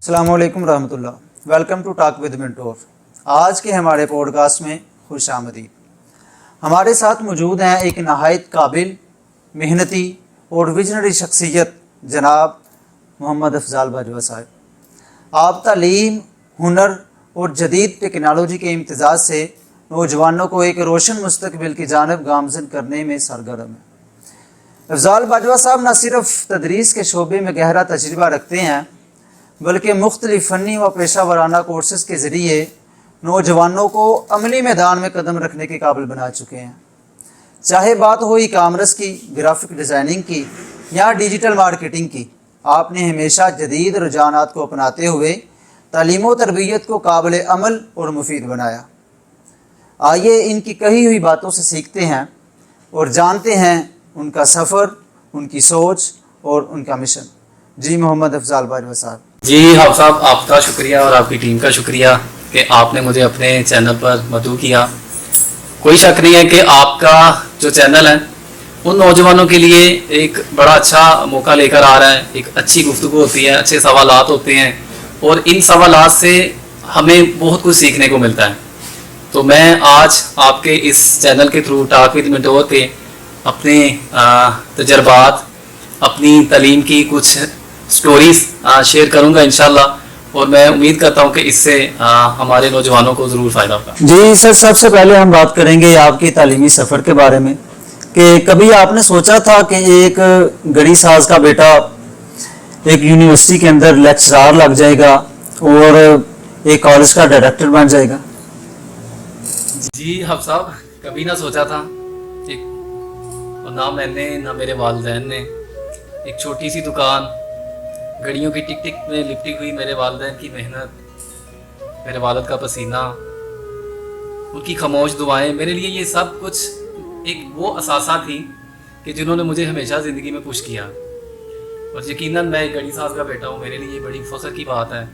السلام علیکم رحمۃ اللہ. Welcome to talk with mentor. آج کے ہمارے پوڈ کاسٹ میں خوش آمدید. ہمارے ساتھ موجود ہیں ایک نہایت قابل، محنتی اور ویژنری شخصیت جناب محمد افضال باجوہ صاحب. آپ تعلیم، ہنر اور جدید ٹیکنالوجی کے امتزاج سے نوجوانوں کو ایک روشن مستقبل کی جانب گامزن کرنے میں سرگرم ہیں. افضال باجوہ صاحب نہ صرف تدریس کے شعبے میں گہرا تجربہ رکھتے ہیں بلکہ مختلف فنی و پیشہ ورانہ کورسز کے ذریعے نوجوانوں کو عملی میدان میں قدم رکھنے کے قابل بنا چکے ہیں. چاہے بات ہو ای کامرس کی، گرافک ڈیزائننگ کی یا ڈیجیٹل مارکیٹنگ کی، آپ نے ہمیشہ جدید رجحانات کو اپناتے ہوئے تعلیم و تربیت کو قابل عمل اور مفید بنایا. آئیے ان کی کہی ہوئی باتوں سے سیکھتے ہیں اور جانتے ہیں ان کا سفر، ان کی سوچ اور ان کا مشن. جی محمد افضال باجوہ صاحب. جی حافظ صاحب، آپ کا شکریہ اور آپ کی ٹیم کا شکریہ کہ آپ نے مجھے اپنے چینل پر مدعو کیا. کوئی شک نہیں ہے کہ آپ کا جو چینل ہے ان نوجوانوں کے لیے ایک بڑا اچھا موقع لے کر آ رہا ہے. ایک اچھی گفتگو ہوتی ہے، اچھے سوالات ہوتے ہیں اور ان سوالات سے ہمیں بہت کچھ سیکھنے کو ملتا ہے. تو میں آج آپ کے اس چینل کے تھرو ٹاک ود منٹور پہ اپنے تجربات، اپنی تعلیم کی کچھ سٹوریز شیئر کروں گا انشاءاللہ، اور میں امید کرتا ہوں کہ اس سے ہمارے نوجوانوں کو ضرور فائدہ ہوگا. جی سر، سب سے پہلے ہم بات کریں گے آپ کے تعلیمی سفر کے بارے میں کہ کبھی آپ نے سوچا تھا کہ ایک گڑی ساز کا بیٹا ایک یونیورسٹی کے اندر لیکچرار لگ جائے گا اور ایک کالج کا ڈائریکٹر بن جائے گا؟ جی حافظ صاحب، کبھی نہ سوچا تھا. اور نہ میں نے نہ میرے والدین نے. ایک چھوٹی سی دکان، گھڑیوں کی ٹک ٹک میں لپٹی ہوئی میرے والدین کی محنت، میرے والد کا پسینہ، ان کی خاموش دعائیں، میرے لیے یہ سب کچھ ایک وہ اثاثہ تھی کہ جنہوں نے مجھے ہمیشہ زندگی میں پش کیا. اور یقیناً میں ایک گھڑی ساز کا بیٹا ہوں. میرے لیے بڑی فخر کی بات ہے.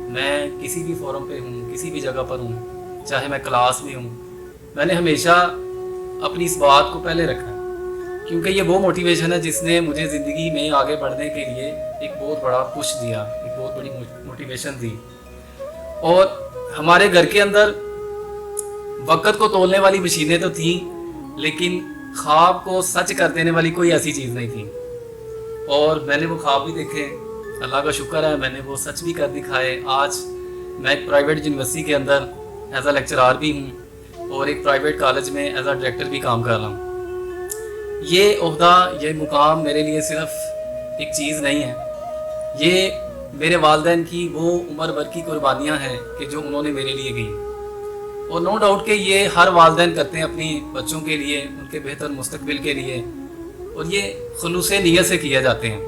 میں کسی بھی فورم پہ ہوں، کسی بھی جگہ پر ہوں، چاہے میں کلاس میں ہوں، میں نے ہمیشہ اپنی اس بات کو پہلے رکھا ہے، کیونکہ یہ وہ موٹیویشن ہے جس نے مجھے زندگی میں آگے بڑھنے کے لیے ایک بہت بڑا پش دیا، ایک بہت بڑی موٹیویشن دی. اور ہمارے گھر کے اندر وقت کو تولنے والی مشینیں تو تھیں، لیکن خواب کو سچ کر دینے والی کوئی ایسی چیز نہیں تھی. اور میں نے وہ خواب بھی دیکھے، اللہ کا شکر ہے میں نے وہ سچ بھی کر دکھائے. آج میں ایک پرائیویٹ یونیورسٹی کے اندر ایز اے لیکچرار بھی ہوں اور ایک پرائیویٹ کالج میں ایز اے ڈائریکٹر بھی کام کر رہا ہوں. یہ عہدہ، یہ مقام میرے لیے صرف ایک چیز نہیں ہے، یہ میرے والدین کی وہ عمر بھر کی قربانیاں ہیں کہ جو انہوں نے میرے لیے کی. اور نو ڈاؤٹ کہ یہ ہر والدین کرتے ہیں اپنی بچوں کے لیے، ان کے بہتر مستقبل کے لیے، اور یہ خلوص نیت سے کیے جاتے ہیں.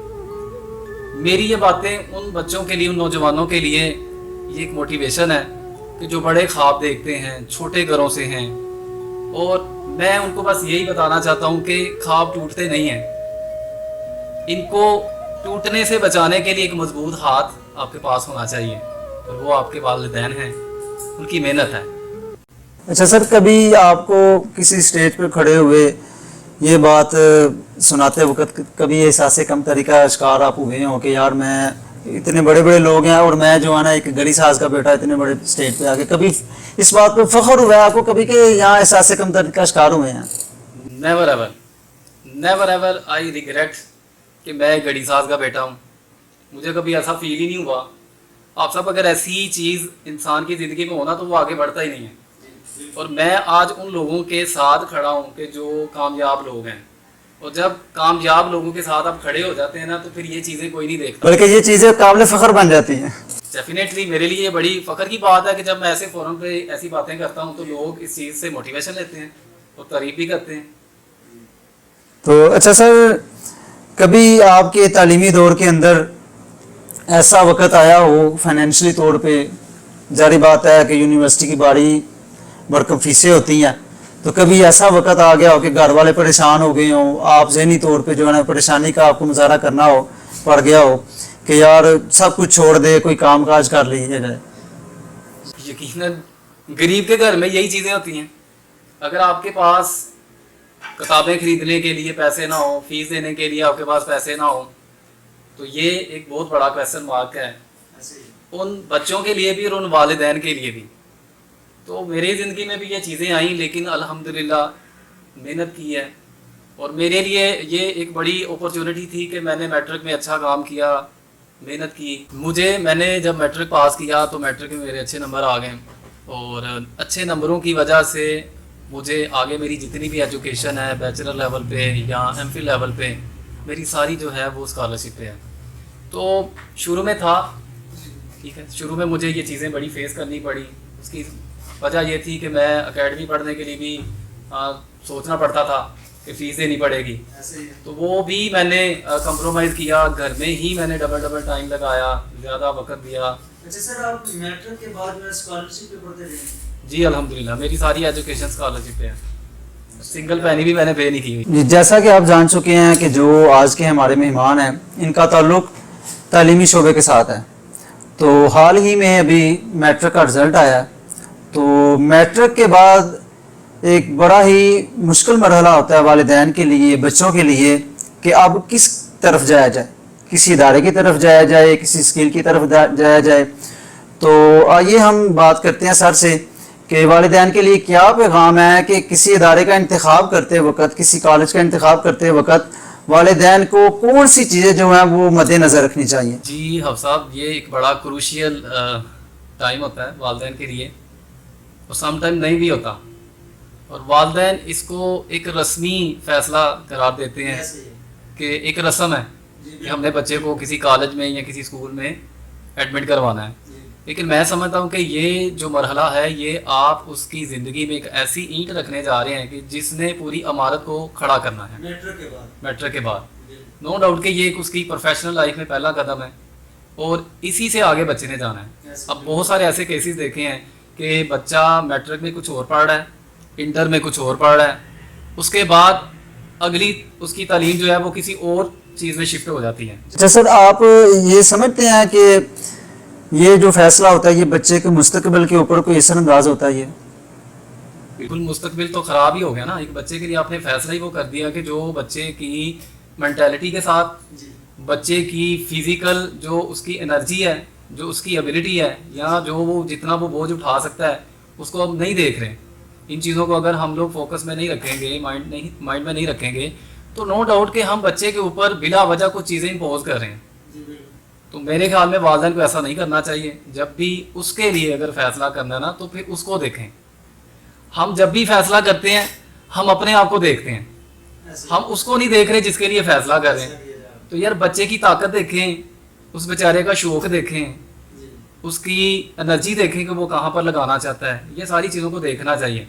میری یہ باتیں ان بچوں کے لیے، ان نوجوانوں کے لیے یہ ایک موٹیویشن ہے کہ جو بڑے خواب دیکھتے ہیں، چھوٹے گھروں سے ہیں. اور میں ان کو بس یہی بتانا چاہتا ہوں کہ خواب ٹوٹتے نہیں ہیں. ان کو ٹوٹنے سے بچانے کے لیے ایک مضبوط ہاتھ آپ کے پاس ہونا چاہیے، اور وہ آپ کے والدین ہیں، ان کی محنت ہے. اچھا سر، کبھی آپ کو کسی اسٹیج پہ کھڑے ہوئے یہ بات سناتے وقت کبھی احساس کمتری کا شکار آپ ہوئے ہوں کہ یار میں اتنے بڑے بڑے لوگ ہیں اور میں جو ہے نا ایک گڑی ساز کا بیٹا اتنے بڑے اسٹیج پہ آگے، کبھی اس بات پہ فخر ہوا ہے آپ کو کبھی کہ یہاں احساس کمتری کا شکار ہوئے ہیں؟ نیور ایور آئی ریگریٹ کہ میں گھڑی ساز کا بیٹا ہوں. مجھے کبھی ایسا فیل ہی نہیں ہوا. آپ سب اگر ایسی چیز انسان کی زندگی میں ہونا تو وہ آگے بڑھتا ہی نہیں ہے. اور میں آج ان لوگوں کے ساتھ کھڑا ہوں کہ جو کامیاب لوگ ہیں. اور جب کامیاب لوگوں کے ساتھ آپ کھڑے ہو جاتے ہیں نا تو پھر یہ چیزیں کوئی نہیں دیکھتا، بلکہ یہ چیزیں قابل فخر بن جاتی ہیں. ڈیفینیٹلی میرے لیے یہ بڑی فخر کی بات ہے کہ جب میں ایسے فورم پہ ایسی باتیں کرتا ہوں تو لوگ اس چیز سے موٹیویشن لیتے ہیں اور تعریف بھی کرتے ہیں. تو اچھا سر، کبھی آپ کے تعلیمی دور کے اندر ایسا وقت آیا ہو فائنینشلی طور پہ، جاری بات ہے کہ یونیورسٹی کی بڑی بھرکم فیسیں ہوتی ہیں، تو کبھی ایسا وقت آ گیا ہو کہ گھر والے پریشان ہو گئے ہوں، آپ ذہنی طور پہ جو ہے نا پریشانی کا آپ کو مظاہرہ کرنا ہو پڑ گیا ہو کہ یار سب کچھ چھوڑ دے، کوئی کام کاج کر لیا جائے؟ یقیناً غریب کے گھر میں یہی چیزیں ہوتی ہیں. اگر آپ کے پاس کتابیں خریدنے کے لیے پیسے نہ ہوں، فیس دینے کے لیے آپ کے پاس پیسے نہ ہوں، تو یہ ایک بہت بڑا کویسچن مارک ہے. ان بچوں کے لیے بھی اور ان والدین کے لیے بھی. تو میری زندگی میں بھی یہ چیزیں آئیں, لیکن الحمدللہ محنت کی ہے, اور میرے لیے یہ ایک بڑی اپرچونٹی تھی کہ میں نے میٹرک میں اچھا کام کیا, محنت کی. میں نے جب میٹرک پاس کیا تو میٹرک میں میرے اچھے نمبر آ گئے, اور اچھے نمبروں کی وجہ سے مجھے آگے میری جتنی بھی ایجوکیشن ہے بیچلر لیول پہ یا ایم فل لیول پہ, میری ساری جو ہے وہ اسکالرشپ پہ ہے. تو شروع میں تھا ٹھیک ہے, شروع میں مجھے یہ چیزیں بڑی فیس کرنی پڑی. اس کی وجہ یہ تھی کہ میں اکیڈمی پڑھنے کے لیے بھی سوچنا پڑتا تھا کہ فیس دینی پڑے گی, تو وہ بھی میں نے کمپرومائز کیا. گھر میں ہی میں نے ڈبل ٹائم لگایا, زیادہ وقت دیا. اچھا سر, آپ میٹرک کے بعد میں اسکالرشپ پہ پڑھتے رہے؟ جی الحمدللہ میری ساری ایجوکیشن اسکالرشپ پہ ہے, سنگل پینی بھی میں نے پے نہیں کی ہوئی. جیسا کہ آپ جان چکے ہیں کہ جو آج کے ہمارے مہمان ہیں ان کا تعلق تعلیمی شعبے کے ساتھ ہے. تو حال ہی میں ابھی میٹرک کا رزلٹ آیا ہے, تو میٹرک کے بعد ایک بڑا ہی مشکل مرحلہ ہوتا ہے والدین کے لیے, بچوں کے لیے, کہ اب کس طرف جایا جائے, کسی ادارے کی طرف جایا جائے, کسی اسکل کی طرف جایا جائے. تو آئیے ہم بات کرتے ہیں سر سے کہ والدین کے لیے کیا پیغام ہے کہ کسی ادارے کا انتخاب کرتے وقت, کسی کالج کا انتخاب کرتے وقت والدین کو کون سی چیزیں جو ہیں وہ مد نظر رکھنی چاہیے؟ جی حفظ صاحب, یہ ایک بڑا کروشیل ٹائم ہوتا ہے والدین کے لیے, اور سم ٹائم نہیں بھی ہوتا, اور والدین اس کو ایک رسمی فیصلہ قرار دیتے ہیں کہ ایک رسم ہے کہ ہم نے بچے کو کسی کالج میں یا کسی اسکول میں ایڈمٹ کروانا ہے. لیکن میں سمجھتا ہوں کہ یہ جو مرحلہ ہے یہ آپ اس کی زندگی میں ایک ایسی اینٹ رکھنے جا رہے ہیں کہ جس نے پوری عمارت کو کھڑا کرنا ہے میٹرک کے بعد. نو ڈاؤٹ کہ یہ ایک اس کی پروفیشنل لائف میں پہلا قدم ہے, اور اسی سے آگے بچے نے جانا ہے. اب بہت سارے ایسے کیسز دیکھے ہیں کہ بچہ میٹرک میں کچھ اور پڑھ رہا ہے, انٹر میں کچھ اور پڑھ رہا ہے, اس کے بعد اگلی اس کی تعلیم جو ہے وہ کسی اور چیز میں شفٹ ہو جاتی ہے. اچھا سر, آپ یہ سمجھتے ہیں کہ یہ جو فیصلہ ہوتا ہے یہ بچے کے مستقبل کے اوپر کوئی اثر انداز ہوتا ہے؟ یہ بالکل مستقبل تو خراب ہی ہو گیا نا. ایک بچے کے لیے آپ نے فیصلہ ہی وہ کر دیا کہ جو بچے کی مینٹیلٹی کے ساتھ, بچے کی فزیکل جو اس کی انرجی ہے, جو اس کی ایبلٹی ہے, یا جو وہ جتنا وہ بوجھ اٹھا سکتا ہے, اس کو ہم نہیں دیکھ رہے. ان چیزوں کو اگر ہم لوگ فوکس میں نہیں رکھیں گے, مائنڈ میں نہیں رکھیں گے, تو نو ڈاؤٹ کہ ہم بچے کے اوپر بلا وجہ کچھ چیزیں امپوز کر رہے ہیں. تو میرے خیال میں والدین کو ایسا نہیں کرنا چاہیے. جب بھی اس کے لیے اگر فیصلہ کرنا ہے نا تو پھر اس کو دیکھیں. ہم جب بھی فیصلہ کرتے ہیں ہم اپنے آپ کو دیکھتے ہیں, ہم اس کو نہیں دیکھ رہے جس کے لیے فیصلہ کر رہے ہیں. تو یار بچے کی طاقت دیکھیں, اس بیچارے کا شوق دیکھیں, اس کی انرجی دیکھیں کہ وہ کہاں پر لگانا چاہتا ہے. یہ ساری چیزوں کو دیکھنا چاہیے.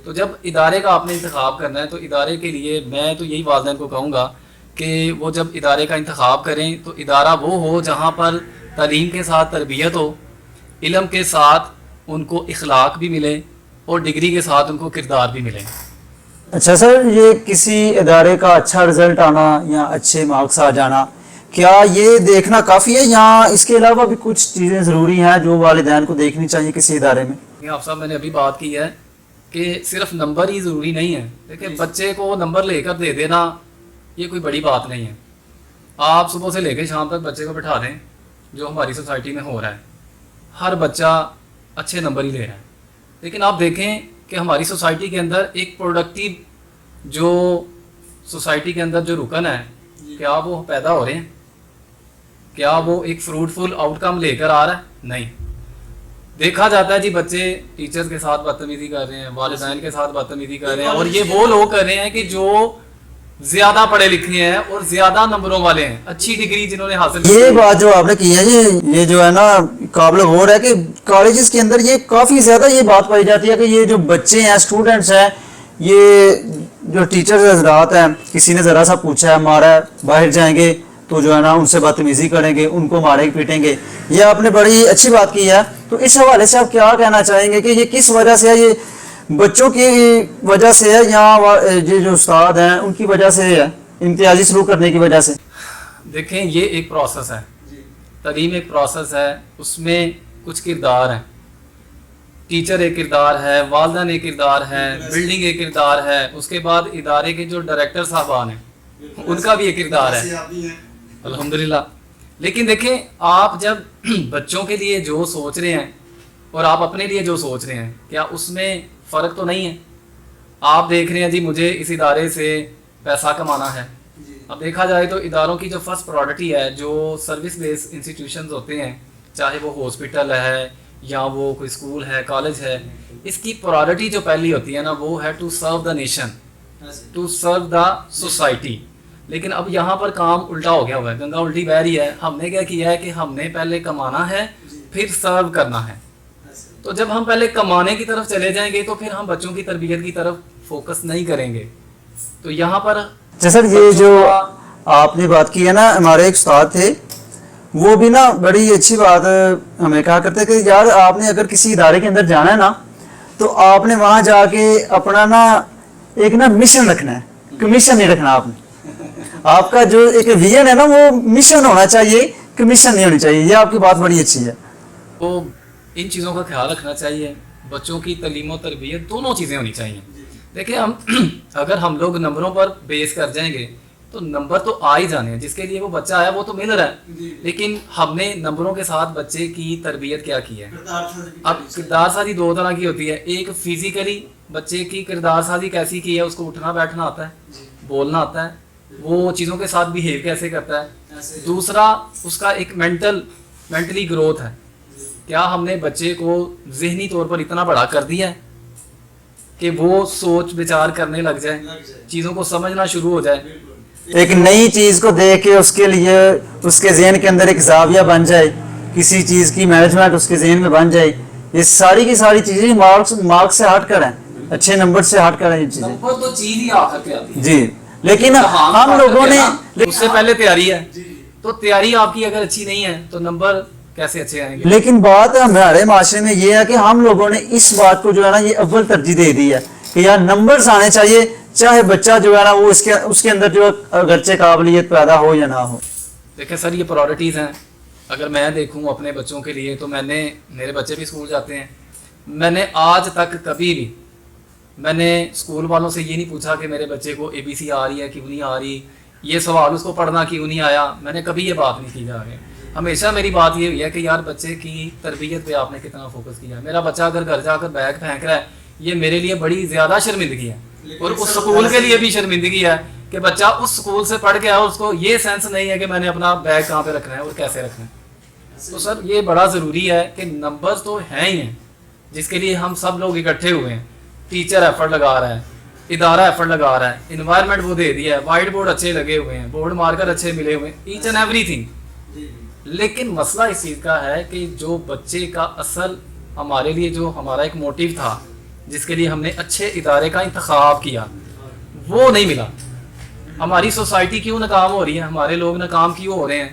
تو جب ادارے کا آپ نے انتخاب کرنا ہے تو ادارے کے لیے میں تو یہی والدین کو کہوں گا کہ وہ جب ادارے کا انتخاب کریں تو ادارہ وہ ہو جہاں پر تعلیم کے ساتھ تربیت ہو, علم کے ساتھ ان کو اخلاق بھی ملے, اور ڈگری کے ساتھ ان کو کردار بھی ملے. اچھا سر, یہ کسی ادارے کا اچھا رزلٹ آنا یا اچھے مارکس آ جانا, کیا یہ دیکھنا کافی ہے یا اس کے علاوہ بھی کچھ چیزیں ضروری ہیں جو والدین کو دیکھنی چاہیے کسی ادارے میں؟ آپ صاحب میں نے ابھی بات کی ہے کہ صرف نمبر ہی ضروری نہیں ہے. دیکھیں بچے کو نمبر لے کر دے دینا یہ کوئی بڑی بات نہیں ہے. آپ صبح سے لے کے شام تک بچے کو بٹھا دیں, جو ہماری سوسائٹی میں ہو رہا ہے, ہر بچہ اچھے نمبر ہی لے رہا ہے. لیکن آپ دیکھیں کہ ہماری سوسائٹی کے اندر ایک پروڈکٹیو جو سوسائٹی کے اندر جو رکن ہے, کیا وہ پیدا ہو رہے ہیں؟ کیا وہ ایک فروٹفل آؤٹ کم لے کر آ رہا ہے؟ نہیں. دیکھا جاتا ہے جی بچے ٹیچر کے ساتھ بدتمیزی کر رہے ہیں, والدین کے ساتھ بدتمیزی کر رہے ہیں, اور یہ وہ لوگ کر رہے ہیں کہ جو زیادہ پڑھے لکھے ہیں اور زیادہ نمبروں والے ہیں, اچھی ڈگری جنہوں نے حاصل کی. یہ بات جو آپ نے کی ہے یہ جو ہے نا قابل غور ہے کہ کالجز کے اندر یہ کافی زیادہ یہ بات پائی جاتی ہے کہ یہ جو بچے ہیں, اسٹوڈنٹس ہیں, یہ جو ٹیچرز حضرات ہیں, کسی نے ذرا سا پوچھا ہے, مارا ہے, باہر جائیں گے تو جو ہے نا ان سے بدتمیزی کریں گے, ان کو مارے پیٹیں گے. یہ آپ نے بڑی اچھی بات کی ہے. تو اس حوالے سے آپ کیا کہنا چاہیں گے کہ یہ کس وجہ سے ہے؟ یہ بچوں کی وجہ سے ہے یا یہ جو استاد ہیں ان کی وجہ سے ہے, امتیازی سلوک کرنے کی وجہ سے؟ دیکھیں یہ ایک پروسیس ہے, تعلیم ایک پروسیس ہے, اس میں کچھ کردار ہیں. ٹیچر ایک کردار ہے, والدین ایک کردار ہے, بلڈنگ ایک کردار ہے, اس کے بعد ادارے کے جو ڈائریکٹر صاحبان ہیں ان کا بھی ایک کردار ہے الحمدللہ. لیکن دیکھیں آپ جب بچوں کے لیے جو سوچ رہے ہیں اور آپ اپنے لیے جو سوچ رہے ہیں کیا اس میں فرق تو نہیں ہے؟ آپ دیکھ رہے ہیں جی مجھے اس ادارے سے پیسہ کمانا ہے. اب دیکھا جائے تو اداروں کی جو فرسٹ پرائورٹی ہے جو سروس بیس انسٹیٹیوشنز ہوتے ہیں چاہے وہ ہاسپٹل ہے یا وہ کوئی اسکول ہے کالج ہے, اس کی پرائورٹی جو پہلی ہوتی ہے نا وہ ہے to serve the nation, to serve the society. لیکن اب یہاں پر کام الٹا ہو گیا ہوا ہے, گنگا الٹی بہ رہی ہے. ہم نے کیا کیا ہے کہ ہم نے پہلے کمانا ہے پھر سرو کرنا ہے. تو جب ہم پہلے کمانے کی طرف چلے جائیں گے تو پھر ہم بچوں کی تربیت کی طرف فوکس نہیں کریں گے. تو یہاں پر سر یہ جو آپ نے بات کی ہے نا, ہمارے ایک استاد تھے وہ بھی نا بڑی اچھی بات ہمیں کہا کرتے کہ یار آپ نے اگر کسی ادارے کے اندر جانا ہے نا تو آپ نے وہاں جا کے اپنا نا ایک نا مشن رکھنا ہے, کمیشن نہیں رکھنا. آپ نے آپ کا جو ایک ویژن ہے نا وہ مشن ہونا چاہیے, کمیشن نہیں ہونی چاہیے. یہ آپ کی بات بڑی اچھی ہے. تو ان چیزوں کا خیال رکھنا چاہیے. بچوں کی تعلیم و تربیت دونوں چیزیں ہونی چاہیے. دیکھیں ہم اگر ہم لوگ نمبروں پر بیس کر جائیں گے تو نمبر تو آ ہی جانے ہیں, جس کے لیے وہ بچہ آیا وہ تو مل رہا ہے. لیکن ہم نے نمبروں کے ساتھ بچے کی تربیت کیا کی ہے. اب کردار سازی دو طرح کی ہوتی ہے. ایک فزیکلی بچے کی کردار سازی کیسی کی ہے, اس کو اٹھنا بیٹھنا آتا ہے, بولنا آتا ہے, وہ چیزوں کے ساتھ بیہیو کیسے کرتا ہے. دوسرا اس کا ایک مینٹلی گروتھ ہے. کیا ہم نے بچے کو ذہنی طور پر اتنا بڑا کر دیا ہے کہ وہ سوچ بچار کرنے لگ جائے, چیزوں کو سمجھنا شروع ہو جائے, ایک نئی چیز کو دیکھ کے اس کے لیے اس کے ذہن کے اندر ایک زاویہ بن جائے, کسی چیز کی مینجمنٹ اس کے ذہن میں بن جائے. یہ ساری کی ساری چیزیں مارکس سے ہٹ کر ہیں, اچھے نمبر سے ہٹ کر ہیں یہ چیزیں. نمبر تو چیز ہی آخر پہ آتی ہے جی, لیکن ہم لوگوں نے اس سے پہلے تیاری ہے. تو تیاری آپ کی اگر اچھی نہیں ہے تو نمبر کیسے اچھے آئیں گے؟ لیکن بات ہمارے معاشرے میں یہ ہے کہ ہم لوگوں نے اس بات کو جو ہے نا یہ اول ترجیح دے دی ہے کہ یار نمبرز آنے چاہیے, چاہے بچہ جو ہے نا وہ اس کے اندر جو اگرچہ قابلیت پیدا ہو یا نہ ہو. دیکھیں سر یہ پرائورٹیز ہیں. اگر میں دیکھوں اپنے بچوں کے لیے تو میرے بچے بھی اسکول جاتے ہیں. میں نے آج تک کبھی بھی میں نے اسکول والوں سے یہ نہیں پوچھا کہ میرے بچے کو ABC آ رہی ہے کیوں نہیں آ رہی, یہ سوال اس کو پڑھنا کیوں نہیں آیا. میں نے کبھی یہ بات نہیں کی جا رہی. ہمیشہ میری بات یہ ہوئی ہے کہ یار بچے کی تربیت پہ آپ نے کتنا فوکس کیا ہے. میرا بچہ اگر گھر جا کر بیگ پھینک رہا ہے یہ میرے لیے بڑی زیادہ شرمندگی ہے, اور اس سکول کے لیے بھی شرمندگی ہے کہ بچہ اس سکول سے پڑھ کے آیا, اس کو یہ سینس نہیں ہے کہ میں نے اپنا بیگ کہاں پہ رکھنا ہے اور کیسے رکھنا ہے. تو سر یہ بڑا ضروری ہے کہ نمبرز تو ہیں ہی ہیں جس کے لیے ہم سب لوگ اکٹھے ہوئے ہیں. ٹیچر ایفرٹ لگا رہا ہے, ادارہ ایفرٹ لگا رہا ہے, انوائرمنٹ وہ دے دیا ہے, وائٹ بورڈ اچھے لگے ہوئے ہیں, بورڈ مارکر اچھے ملے ہوئے ہیں, ایچ اینڈ ایوری تھنگ. لیکن مسئلہ اس چیز کا ہے کہ جو بچے کا اصل ہمارے لیے جو ہمارا ایک موٹیو تھا جس کے لیے ہم نے اچھے ادارے کا انتخاب کیا وہ نہیں ملا. ہماری سوسائٹی کیوں ناکام ہو رہی ہے, ہمارے لوگ ناکام کیوں ہو رہے ہیں,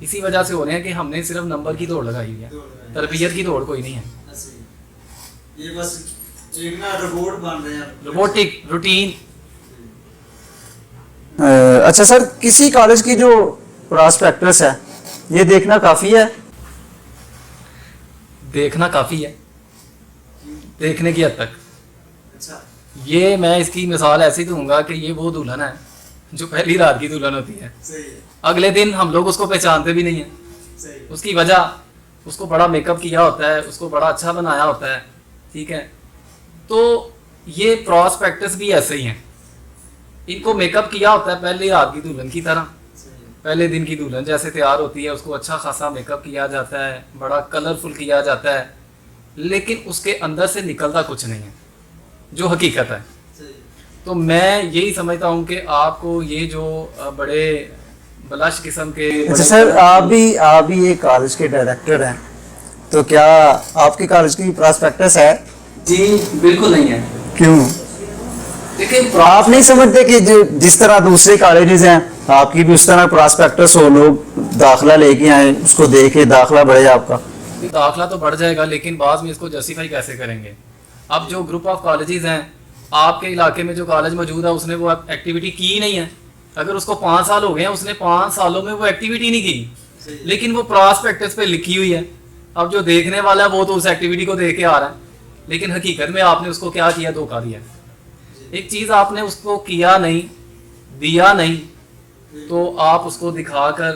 اسی وجہ سے ہو رہے ہیں کہ ہم نے صرف نمبر کی دوڑ لگائی ہوئی ہے, تربیت کی دوڑ کوئی نہیں ہے. یہ بس ایک نا روبوٹ بن رہے ہیں, روبوٹک روٹین. اچھا سر, کسی کالج کی جو پراسپیکٹس ہے یہ دیکھنا کافی ہے؟ دیکھنا کافی ہے, دیکھنے کی حد تک. یہ میں اس کی مثال ایسی دوں گا کہ یہ وہ دلہن ہے جو پہلی رات کی دلہن ہوتی ہے, اگلے دن ہم لوگ اس کو پہچانتے بھی نہیں ہیں. اس کی وجہ اس کو بڑا میک اپ کیا ہوتا ہے, اس کو بڑا اچھا بنایا ہوتا ہے, ٹھیک ہے. تو یہ پراسپیکٹس بھی ایسے ہی ہیں, ان کو میک اپ کیا ہوتا ہے پہلی رات کی دلہن کی طرح, پہلے دن کی دلہن جیسے تیار ہوتی ہے اس کو اچھا خاصا میک اپ کیا جاتا ہے, بڑا کلرفل کیا جاتا ہے, لیکن اس کے اندر سے نکلتا کچھ نہیں ہے جو حقیقت ہے. تو میں یہی سمجھتا ہوں کہ آپ کو یہ جو بڑے بلش قسم کے. اچھا سر, آپ بھی ایک کالج کے ڈائریکٹر ہیں, تو کیا آپ کے کالج کی پراسپیکٹس ہے؟ جی بالکل نہیں ہے. کیوں؟ دیکھیں آپ نہیں سمجھتے کہ جس طرح دوسرے کالجز ہیں آپ کی بھی اس طرح پراسپیکٹس ہو, لوگ داخلہ لے کے آئیں, اس کو دیکھے داخلہ بڑھے آپ کا؟ داخلہ تو بڑھ جائے گا لیکن بعض میں اس کو جسٹیفائی کیسے کریں گے. اب جو گروپ آف کالجز ہیں آپ کے علاقے میں جو کالج موجود ہے اس نے وہ ایکٹیویٹی کی ہی نہیں ہے. اگر اس کو 5 سال ہو گئے ہیں اس نے 5 سالوں میں وہ ایکٹیویٹی نہیں کی, لیکن وہ پراسپیکٹس پہ لکھی ہوئی ہے. اب جو دیکھنے والا ہے وہ تو اس ایکٹیویٹی کو دیکھ کے آ رہا ہے, لیکن حقیقت میں آپ نے اس کو کیا کیا, دھوکا دیا. ایک چیز آپ نے اس کو کیا نہیں, دیا نہیں, تو آپ اس کو دکھا کر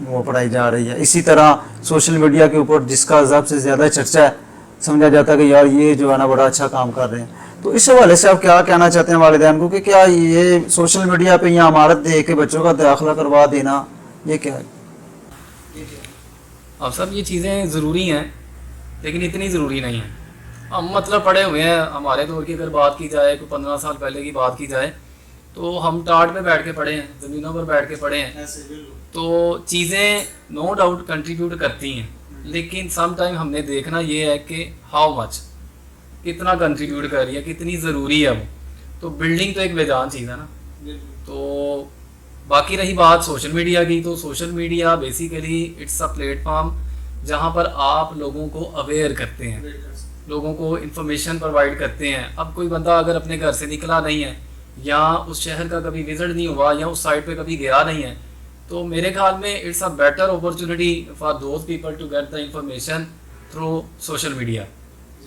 وہ پڑھائی جا رہی ہے. اسی طرح سوشل میڈیا کے اوپر جس کا سب سے زیادہ چرچا ہے, سمجھا جاتا ہے کہ یار یہ جو ہے نا بڑا اچھا کام کر رہے ہیں. تو اس حوالے سے آپ کیا کہنا چاہتے ہیں والدین کو کہ کیا یہ سوشل میڈیا پہ یہ عمارت دے کے بچوں کا داخلہ کروا دینا یہ کیا ہے؟ اب سب یہ چیزیں ضروری ہیں لیکن اتنی ضروری نہیں ہیں. ہم مطلب پڑھے ہوئے ہیں, ہمارے دور کی اگر بات کی جائے, کوئی 15 سال پہلے کی بات کی جائے, تو ہم ٹاٹ پہ بیٹھ کے پڑھے ہیں, زمینوں پر بیٹھ کے پڑھے ہیں. تو چیزیں نو ڈاؤٹ کنٹریبیوٹ کرتی ہیں, لیکن سم ٹائم ہم نے دیکھنا یہ ہے کہ ہاؤ مچ, کتنا کنٹریبیوٹ کر رہی ہے, کتنی ضروری ہے وہ. تو بلڈنگ تو ایک بے جان چیز ہے نا. تو باقی رہی بات سوشل میڈیا کی, تو social media basically it's a platform جہاں پر آپ لوگوں کو اویئر کرتے ہیں, لوگوں کو انفارمیشن پرووائڈ کرتے ہیں. اب کوئی بندہ اگر اپنے گھر سے نکلا نہیں ہے, یا اس شہر کا کبھی وزٹ نہیں ہوا, یا اس سائٹ پہ کبھی گیا نہیں ہے, تو میرے خیال میں it's a better opportunity for those people to get the information through social media.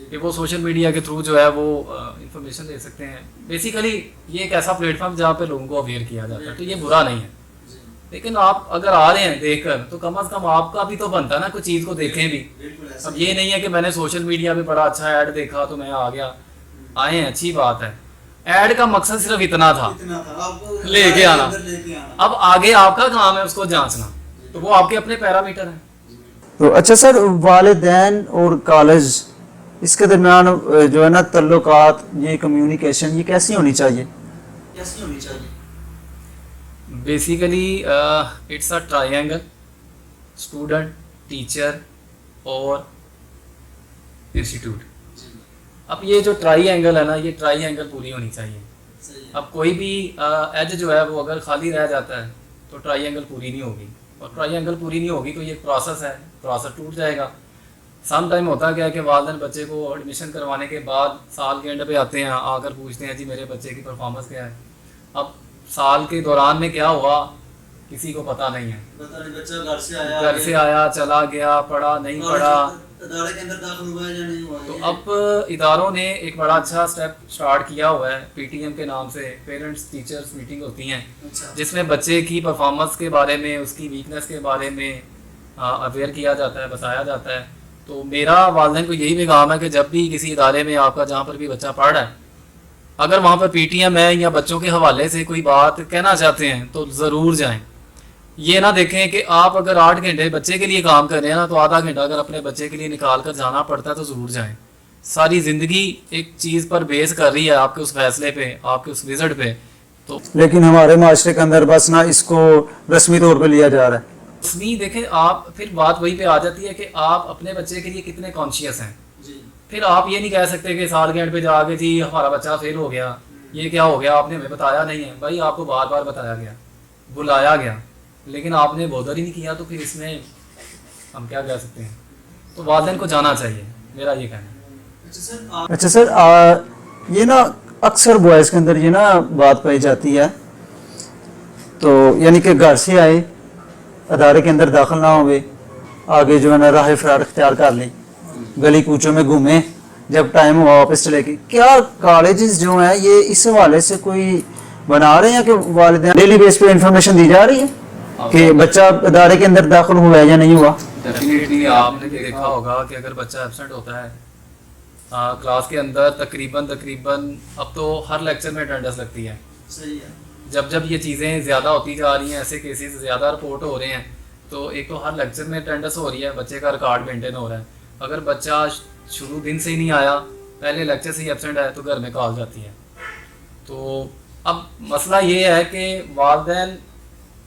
کہ وہ سوشل میڈیا کے تھرو جو ہے وہ انفارمیشن لے سکتے ہیں. بیسیکلی یہ ایک ایسا پلیٹ فارم جہاں پہ لوگوں کو اویئر کیا جاتا ہے, تو یہ برا نہیں ہے. لیکن آپ اگر آ رہے ہیں دیکھ کر, تو کم از کم آپ کا بھی تو بنتا ہے نا کوئی چیز کو دیکھیں بھی. اب یہ نہیں ہے کہ میں نے سوشل میڈیا پہ بڑا اچھا ایڈ دیکھا تو میں آ گیا. آئے ہیں, اچھی بات ہے, ایڈ کا مقصد صرف اتنا تھا, لے کے آنا. اب آگے آپ کا کام ہے اس کو جانچنا, تو وہ آپ کے اپنے پیرامیٹر ہیں. تو اچھا سر, والدین اور کالج اس کے درمیان جو ہے نا تعلقات, یہ کمیونیکیشن یہ کیسی ہونی چاہیے؟ Basically it's a triangle, student, teacher اور انسٹیٹیوٹ. اب یہ جو ٹرائی اینگل ہے نا, یہ ٹرائی اینگل پوری ہونی چاہیے. اب کوئی بھی ایج جو ہے وہ اگر خالی رہ جاتا ہے تو ٹرائی اینگل پوری نہیں ہوگی, اور ٹرائی اینگل پوری نہیں ہوگی تو یہ پروسیس ہے, پروسیس ٹوٹ جائے گا. سم ٹائم ہوتا کیا ہے کہ والدین بچے کو ایڈمیشن کروانے کے بعد سال کے اینڈ پہ آتے ہیں, آ کر پوچھتے ہیں جی میرے بچے کی پرفارمنس کیا ہے. اب سال کے دوران میں کیا ہوا کسی کو پتہ نہیں ہے. بچہ گھر سے آیا, چلا گیا, پڑھا نہیں پڑھا. تو اب اداروں نے ایک بڑا اچھا اسٹیپ اسٹارٹ کیا ہوا ہے, پی ٹی ایم کے نام سے پیرنٹس ٹیچرس میٹنگ ہوتی ہیں, جس میں بچے کی پرفارمنس کے بارے میں, اس کی ویکنیس کے بارے میں اویئر کیا جاتا ہے, بتایا جاتا ہے. تو میرا والدین کو یہی پیغام ہے کہ جب بھی کسی ادارے میں آپ کا جہاں پر بھی بچہ پڑھ رہا ہے, اگر وہاں پر پی ٹی ایم ہے یا بچوں کے حوالے سے کوئی بات کہنا چاہتے ہیں تو ضرور جائیں. یہ نہ دیکھیں کہ آپ اگر 8 گھنٹے بچے کے لیے کام کر رہے ہیں نا, تو آدھا گھنٹہ اگر اپنے بچے کے لیے نکال کر جانا پڑتا ہے تو ضرور جائیں. ساری زندگی ایک چیز پر بیس کر رہی ہے, آپ کے اس فیصلے پہ, آپ کے اس وزٹ پہ. تو لیکن ہمارے معاشرے کے اندر بس نا اس کو رسمی طور پہ لیا جا رہا ہے. رسمی دیکھیں آپ, پھر بات وہی پہ آ جاتی ہے کہ آپ اپنے بچے کے لیے کتنے کانشیس ہیں. پھر آپ یہ نہیں کہہ سکتے کہ سال کے اینڈ پہ جا کے جی ہمارا بچہ فیل ہو گیا, یہ کیا ہو گیا, آپ نے ہمیں بتایا نہیں ہے. بھائی آپ کو بار بار بتایا گیا, بلایا گیا, لیکن آپ نے بودر ہی نہیں کیا, تو پھر اس میں ہم کیا کہہ سکتے ہیں. تو والدین کو جانا چاہیے, میرا یہ کہنا ہے. اچھا سر, یہ نا اکثر بوائز کے اندر یہ نا بات پائی جاتی ہے, تو یعنی کہ گھر سے آئے, ادارے کے اندر داخل نہ ہوئے, آگے جو ہے نا راہ فرار اختیار کر لی, گلی کوچوں میں گھومیں, جب ٹائم ہوا واپس چلے گی. کیا کالجز جو ہیں یہ اس حوالے سے کوئی بنا رہے ہیں کہ والدین ڈیلی بیس پہ انفارمیشن دی جا رہی ہے کہ بچہ ادارے کے اندر داخل ہوا ہے یا نہیں ہوا؟ ڈیفینیٹلی آپ نے دیکھا ہوگا کہ اگر بچہ ایبسنٹ ہوتا ہے کلاس کے اندر, تقریباً اب تو ہر لیکچر میں اٹینڈنس لگتی ہے. جب یہ چیزیں زیادہ ہوتی جا رہی ہیں, ایسے کیسز زیادہ رپورٹ ہو رہے ہیں, تو ایک تو ہر لیکچر میں اٹینڈنس ہو رہی ہے, بچے کا ریکارڈ مینٹین ہو رہا ہے. اگر بچہ شروع دن سے ہی نہیں آیا, پہلے لیکچر سے ہی ایبسنٹ ہے, تو گھر میں کال جاتی ہے. تو اب مسئلہ یہ ہے کہ والدین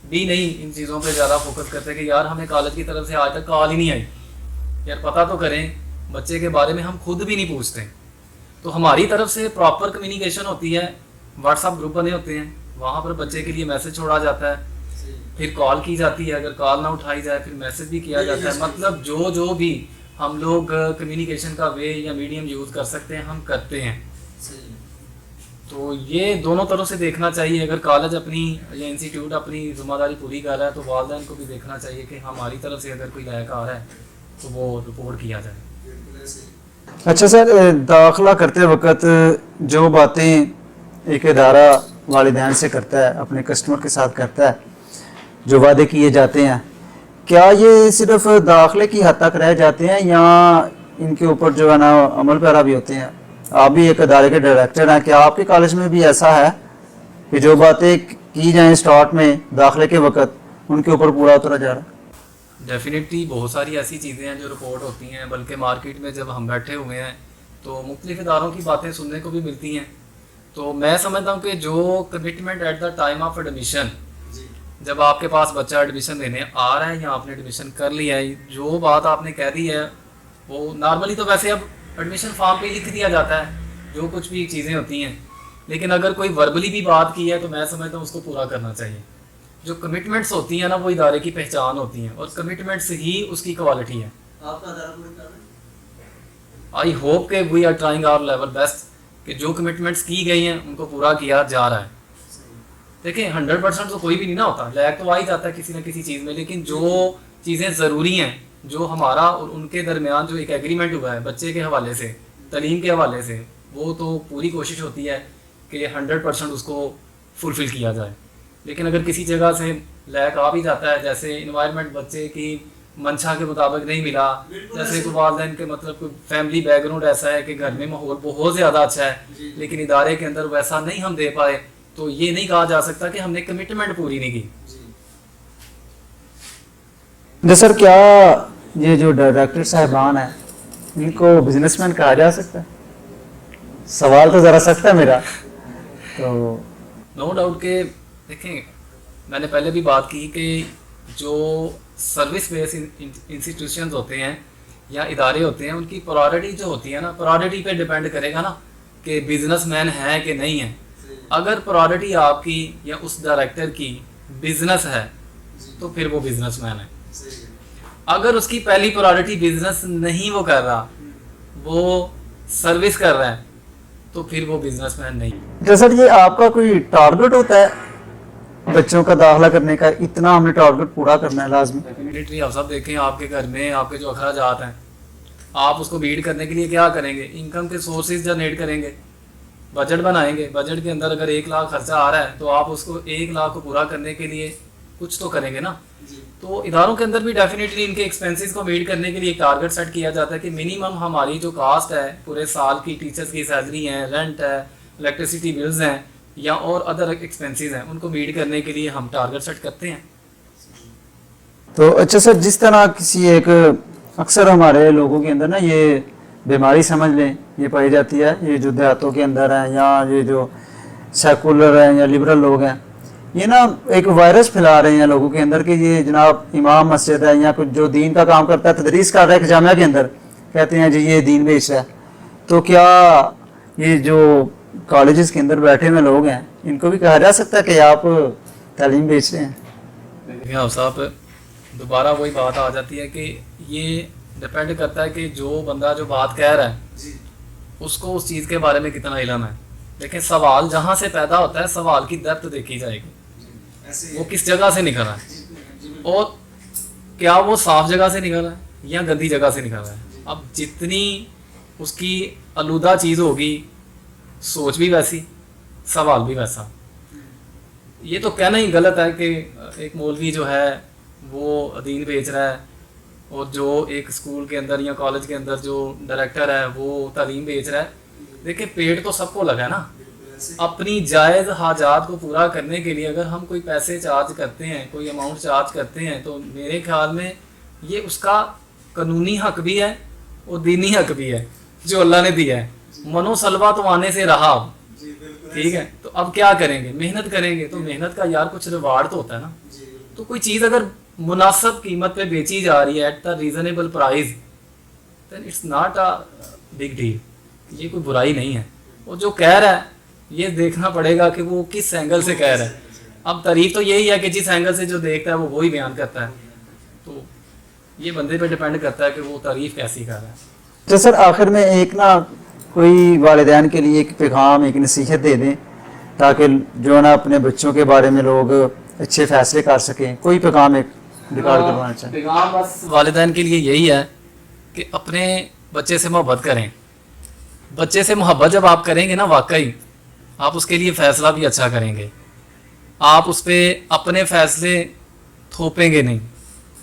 بھی نہیں ان چیزوں پہ زیادہ فوکس کرتے کہ یار ہمیں کالج کی طرف سے آج تک کال ہی نہیں آئی, یار پتہ تو کریں. بچے کے بارے میں ہم خود بھی نہیں پوچھتے. تو ہماری طرف سے پراپر کمیونیکیشن ہوتی ہے, واٹس ایپ گروپ بنے ہوتے ہیں, وہاں پر بچے کے لیے میسج چھوڑا جاتا ہے, پھر کال کی جاتی ہے, اگر کال نہ اٹھائی جائے پھر میسج بھی کیا جاتا ہے. مطلب جو بھی ہم لوگ کمیونیکیشن کا وے یا میڈیم یوز کر سکتے ہیں ہم کرتے ہیں. تو یہ دونوں طرف سے دیکھنا چاہیے. اگر کالج اپنی یا انسٹیٹیوٹ اپنی ذمہ داری پوری کر رہا ہے تو والدین کو بھی دیکھنا چاہیے کہ ہماری طرف سے اگر کوئی لائق آ رہا ہے تو وہ رپورٹ کیا جائے. اچھا سر, داخلہ کرتے وقت جو باتیں ایک ادارہ والدین سے کرتا ہے, اپنے کسٹمر کے ساتھ کرتا ہے, جو وعدے کیے جاتے ہیں, کیا یہ صرف داخلے کی حد تک رہ جاتے ہیں یا ان کے اوپر جو ہے نا عمل پیرا بھی ہوتے ہیں؟ آپ بھی ایک ادارے کے ڈائریکٹر ہیں، کیا آپ کے کالج میں بھی ایسا ہے کہ جو باتیں کی جائیں اسٹارٹ میں داخلے کے وقت ان کے اوپر پورا اترا جا رہا ہے؟ ڈیفینیٹلی بہت ساری ایسی چیزیں ہیں جو رپورٹ ہوتی ہیں، بلکہ مارکیٹ میں جب ہم بیٹھے ہوئے ہیں تو مختلف اداروں کی باتیں سننے کو بھی ملتی ہیں. تو میں سمجھتا ہوں کہ جو commitment at the time of admission, جب آپ کے پاس بچہ ایڈمیشن لینے آ رہا ہے یا آپ نے ایڈمیشن کر لیا ہے، جو بات آپ نے کہہ دی ہے وہ نارملی تو ویسے اب ایڈمیشن فارم پہ لکھ دیا جاتا ہے جو کچھ بھی چیزیں ہوتی ہیں، لیکن اگر کوئی وربلی بھی بات کی ہے تو میں سمجھتا ہوں اس کو پورا کرنا چاہیے. جو کمٹمنٹس ہوتی ہیں نا وہ ادارے کی پہچان ہوتی ہیں اور کمٹمنٹس ہی اس کی کوالٹی ہے. آپ کا ادارہ پورا کر رہا ہے؟ آئی ہوپ کہ we are trying our level best کہ جو کمٹمنٹس کی گئی ہیں ان کو پورا کیا جا رہا ہے. دیکھیں 100% تو کوئی بھی نہیں نہ ہوتا، لیک تو آ ہی جاتا ہے کسی نہ کسی چیز میں، لیکن جو چیزیں ضروری ہیں، جو ہمارا اور ان کے درمیان جو ایک ایگریمنٹ ہوا ہے بچے کے حوالے سے، تعلیم کے حوالے سے، وہ تو پوری کوشش ہوتی ہے کہ 100% اس کو فلفل کیا جائے. لیکن اگر کسی جگہ سے لیک آ بھی جاتا ہے، جیسے انوائرمنٹ بچے کی منشا کے مطابق نہیں ملا، جیسے کوئی والدین کے مطلب کوئی فیملی بیک گراؤنڈ ایسا ہے کہ گھر میں ماحول بہت زیادہ اچھا ہے لیکن ادارے کے اندر ویسا نہیں ہم دے پائے، تو یہ نہیں کہا جا سکتا کہ ہم نے کمٹمنٹ پوری نہیں کی. جی سر، کیا یہ جو ڈائریکٹر صاحبان ہیں ان کو بزنس مین کہا جا سکتا ہے؟ سوال تو ذرا سخت ہے میرا. تو نو ڈاؤٹ کہ دیکھیں میں نے پہلے بھی بات کی کہ جو سروس بیس انسٹیٹیوشنز ہوتے ہیں یا ادارے ہوتے ہیں ان کی پرائرٹی جو ہوتی ہے نا، پرائرٹی پہ ڈیپینڈ کرے گا نا کہ بزنس مین ہے کہ نہیں ہے. اگر پرائرٹی آپ کی یا اس ڈائریکٹر کی بزنس ہے تو پھر وہ بزنس مین ہے. اگر اس کی پہلی پرائرٹی بزنس نہیں وہ کر رہا، وہ سروس کر رہا ہے، تو پھر وہ بزنس مین نہیں. اچھا سر، یہ آپ کا کوئی ٹارگٹ ہوتا ہے بچوں کا داخلہ کرنے کا، اتنا ہم نے ٹارگٹ پورا کرنا ہے لازمی؟ ڈیفینیٹلی آپ سب دیکھیں آپ کے گھر میں آپ کے جو اخراجات ہیں آپ اس کو بیٹ کرنے کے لیے کیا کریں گے؟ انکم کے سورسز جنریٹ کریں گے، بجٹ بنائیں گے. بجٹ کے اندر اگر 1 لاکھ خرچہ آ رہا ہے تو آپ اس کو 1 لاکھ کو پورا کرنے کے لیے کچھ تو کریں گے نا. تو اداروں کے اندر بھی ڈیفینیٹلی ان کے ایکسپینسز کو میٹ کرنے کے لیے ایک ٹارگٹ سیٹ کیا جاتا ہے کہ منیمم ہماری جو کاسٹ ہے پورے سال کی، ٹیچرز کی سیلری ہے، رینٹ ہے، الیکٹریسٹی بلز ہیں یا اور ادر ایکسپینسز ہیں، ان کو میٹ کرنے کے لیے ہم ٹارگٹ سیٹ کرتے ہیں. تو اچھا سر، جس طرح کسی ایک اکثر ہمارے لوگوں کے اندر نا یہ بیماری سمجھ لیں یہ پائی جاتی ہے، یہ جو دیہاتوں کے اندر ہیں یا یہ جو سیکولر ہیں یا لبرل لوگ ہیں، یہ نا ایک وائرس پھیلا رہے ہیں لوگوں کے اندر کہ یہ جناب امام مسجد ہے یا کچھ جو دین کا کام کرتا ہے، تدریس کر رہا ہے ایک جامعہ کے اندر، کہتے ہیں جی یہ دین بیچ رہا ہے. تو کیا یہ جو کالجز کے اندر بیٹھے ہوئے لوگ ہیں ان کو بھی کہا جا سکتا ہے کہ آپ تعلیم بیچ رہے ہیں؟ دیکھیں آپ صاحب، دوبارہ وہی بات آ جاتی ہے کہ یہ ڈپینڈ کرتا ہے کہ جو بندہ جو بات کہہ رہا ہے اس کو اس چیز کے بارے میں کتنا علم ہے. دیکھیں سوال جہاں سے پیدا ہوتا ہے سوال کی ڈیپتھ دیکھی جائے گی، وہ کس جگہ سے نکل رہا ہے اور کیا وہ صاف جگہ سے نکل رہا ہے یا گندی جگہ سے نکل رہا ہے. اب جتنی اس کی آلودہ چیز ہوگی، سوچ بھی ویسی، سوال بھی ویسا. یہ تو کہنا ہی غلط ہے کہ ایک مولوی جو ہے وہ دین بیچ رہا ہے اور جو ایک اسکول کے اندر یا کالج کے اندر جو ڈائریکٹر ہے وہ تعلیم بیچ رہا ہے. دیکھیں پیٹ تو سب کو لگا ہے نا. اپنی جائز حاجات کو پورا کرنے کے لیے اگر ہم کوئی پیسے چارج کرتے ہیں، کوئی اماؤنٹ چارج کرتے ہیں، تو میرے خیال میں یہ اس کا قانونی حق بھی ہے اور دینی حق بھی ہے جو اللہ نے دیا ہے. منو سلوا تو آنے سے رہا، ٹھیک ہے. تو اب کیا کریں گے؟ محنت کریں گے. تو محنت کا یار کچھ ریوارڈ تو ہوتا ہے نا. تو کوئی چیز اگر مناسب قیمت پہ بیچی جا رہی ہے at the reasonable price, then it's not a big deal. یہ کوئی برائی نہیں ہے. اور جو کہہ رہا ہے یہ دیکھنا پڑے گا کہ وہ کس اینگل سے کہہ رہا ہے. اب تعریف تو یہی ہے کہ جس اینگل سے جو دیکھتا ہے وہ وہی بیان کرتا ہے. تو یہ بندے پہ ڈیپینڈ کرتا ہے کہ وہ تعریف کیسی کر رہا ہے. تو سر آخر میں ایک نا کوئی والدین کے لیے ایک پیغام، ایک نصیحت دے دیں تاکہ جو ہے نا اپنے بچوں کے بارے میں لوگ اچھے فیصلے کر سکیں. کوئی پیغام ایک ریکارڈ کروانا چاہیں؟ پیغام بس والدین کے لیے یہی ہے کہ اپنے بچے سے محبت کریں. بچے سے محبت جب آپ کریں گے نا، واقعی آپ اس کے لیے فیصلہ بھی اچھا کریں گے. آپ اس پہ اپنے فیصلے تھوپیں گے نہیں.